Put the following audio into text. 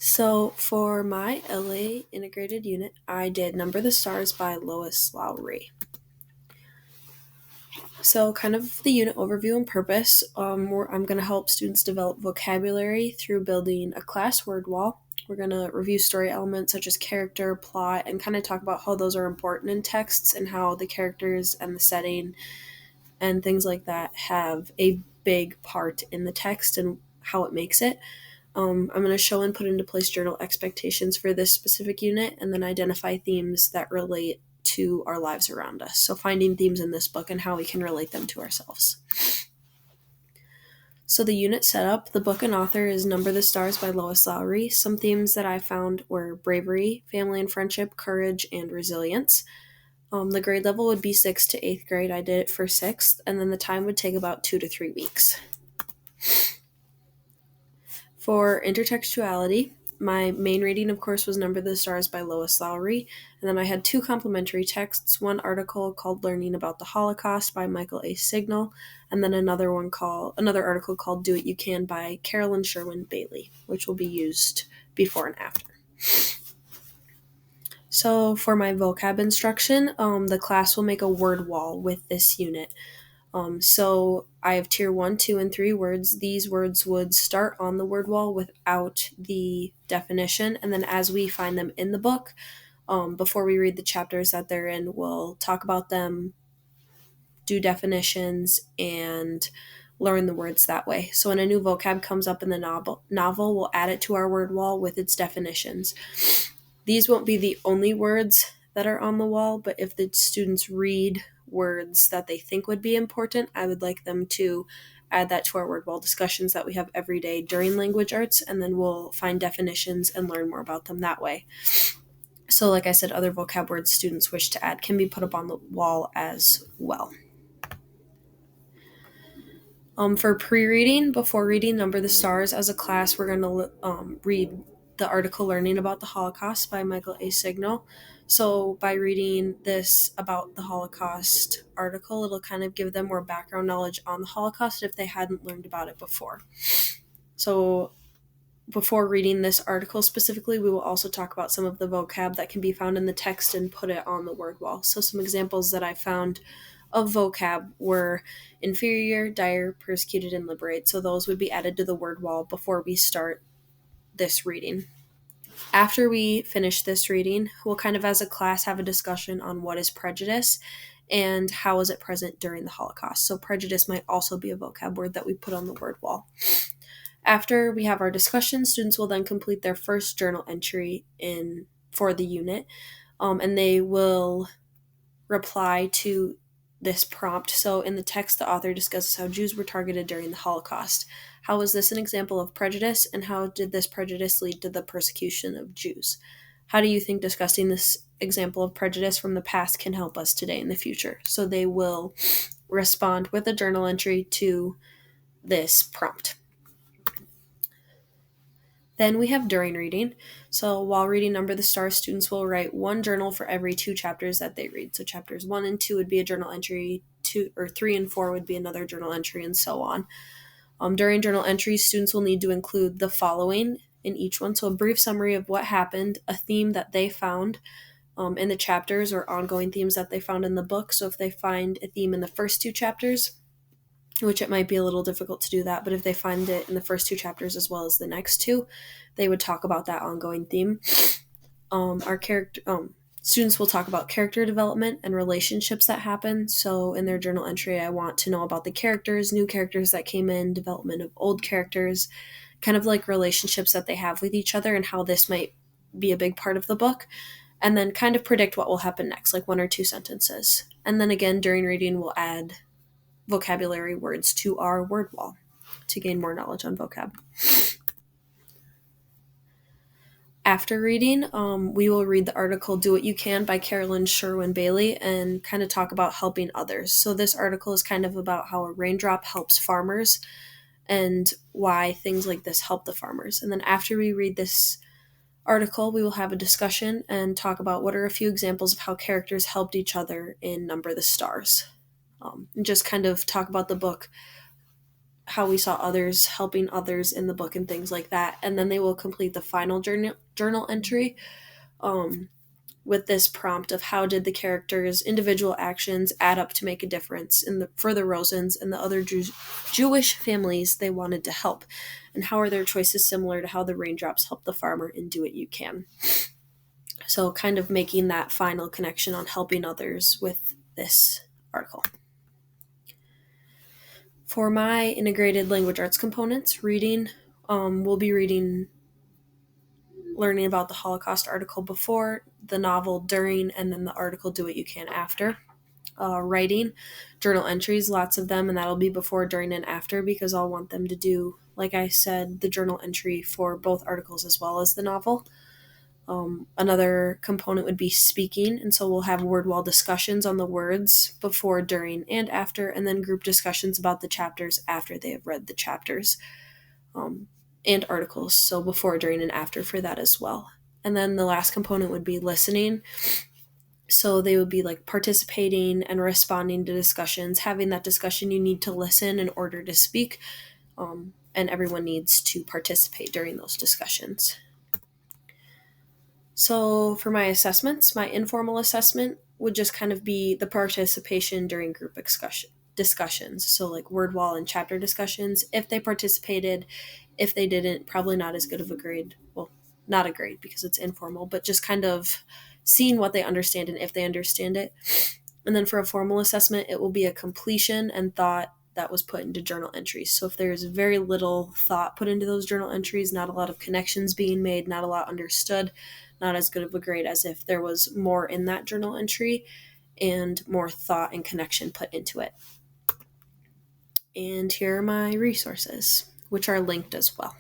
So for my LA integrated unit, I did Number the Stars by Lois Lowry. So, kind of the unit overview and purpose. I'm going to help students develop vocabulary through building a class word wall. We're going to review story elements such as character, plot, and kind of talk about how those are important in texts and how the characters and the setting and things like that have a big part in the text and how it makes it. I'm going to show and put into place journal expectations for this specific unit and then identify themes that relate to our lives around us. So, finding themes in this book and how we can relate them to ourselves. So, the unit setup, the book and author is Number the Stars by Lois Lowry. Some themes that I found were bravery, family and friendship, courage, and resilience. The grade level would be 6th to 8th grade. I did it for 6th, and then the time would take about 2 to 3 weeks. For intertextuality, my main reading, of course, was Number the Stars by Lois Lowry, and then I had two complementary texts, one article called Learning About the Holocaust by Michael A. Signal, and then another article called Do What You Can by Carolyn Sherwin Bailey, which will be used before and after. So for my vocab instruction, the class will make a word wall with this unit. So I have tier 1, 2, and 3 words. These words would start on the word wall without the definition, and then as we find them in the book, before we read the chapters that they're in, we'll talk about them, do definitions, and learn the words that way. So when a new vocab comes up in the novel, we'll add it to our word wall with its definitions. These won't be the only words that are on the wall, but if the students read words that they think would be important, I would like them to add that to our word wall discussions that we have every day during language arts, and then we'll find definitions and learn more about them that way. So, like I said, other vocab words students wish to add can be put up on the wall as well. For pre-reading, before reading Number the Stars as a class, we're going to read the article Learning About the Holocaust by Michael A. Signal. So by reading this about the Holocaust article, it'll kind of give them more background knowledge on the Holocaust if they hadn't learned about it before. So before reading this article specifically, we will also talk about some of the vocab that can be found in the text and put it on the word wall. So some examples that I found of vocab were inferior, dire, persecuted, and liberate. So those would be added to the word wall before we start this reading. After we finish this reading, we'll kind of as a class have a discussion on what is prejudice and how is it present during the Holocaust. So prejudice might also be a vocab word that we put on the word wall. After we have our discussion, students will then complete their first journal entry for the unit, and they will reply to this prompt. So in the text, the author discusses how Jews were targeted during the Holocaust. How was this an example of prejudice, and how did this prejudice lead to the persecution of Jews? How do you think discussing this example of prejudice from the past can help us today in the future? So they will respond with a journal entry to this prompt. Then we have during reading. So while reading Number the Stars, students will write one journal for every 2 chapters that they read. So chapters 1 and 2 would be a journal entry, 3 and 4 would be another journal entry, and so on. During journal entries, students will need to include the following in each one. So a brief summary of what happened, a theme that they found in the chapters or ongoing themes that they found in the book. So if they find a theme in the first 2 chapters, which it might be a little difficult to do that, but if they find it in the first 2 chapters as well as the next 2, they would talk about that ongoing theme. Students will talk about character development and relationships that happen. So in their journal entry, I want to know about the characters, new characters that came in, development of old characters, kind of like relationships that they have with each other and how this might be a big part of the book, and then kind of predict what will happen next, like 1 or 2 sentences. And then again, during reading, we'll add vocabulary words to our word wall to gain more knowledge on vocab. After reading, we will read the article Do What You Can by Carolyn Sherwin Bailey and kind of talk about helping others. So this article is kind of about how a raindrop helps farmers and why things like this help the farmers. And then after we read this article, we will have a discussion and talk about what are a few examples of how characters helped each other in Number the Stars. And just kind of talk about the book how we saw others helping others in the book and things like that. And then they will complete the final journal entry um, with this prompt of how did the characters' individual actions add up to make a difference for the Rosens and the other Jewish families they wanted to help, and how are their choices similar to how the raindrops help the farmer in Do What You Can. So kind of making that final connection on helping others with this article. For my integrated language arts components, reading, we'll be learning about the Holocaust article before, the novel during, and then the article Do What You Can after. Writing, journal entries, lots of them, and that'll be before, during, and after because I'll want them to do, like I said, the journal entry for both articles as well as the novel. Another component would be speaking, and so we'll have word wall discussions on the words before, during, and after, and then group discussions about the chapters after they have read the chapters and articles, so before, during, and after for that as well. And then the last component would be listening. So they would be like participating and responding to discussions. Having that discussion, you need to listen in order to speak, and everyone needs to participate during those discussions. So for my assessments, my informal assessment would just kind of be the participation during group discussions. So like word wall and chapter discussions. If they participated, if they didn't, probably not as good of a grade. Well, not a grade because it's informal, but just kind of seeing what they understand and if they understand it. And then for a formal assessment, it will be a completion and thought that was put into journal entries. So if there's very little thought put into those journal entries, not a lot of connections being made, not a lot understood, not as good of a grade as if there was more in that journal entry and more thought and connection put into it. And here are my resources, which are linked as well.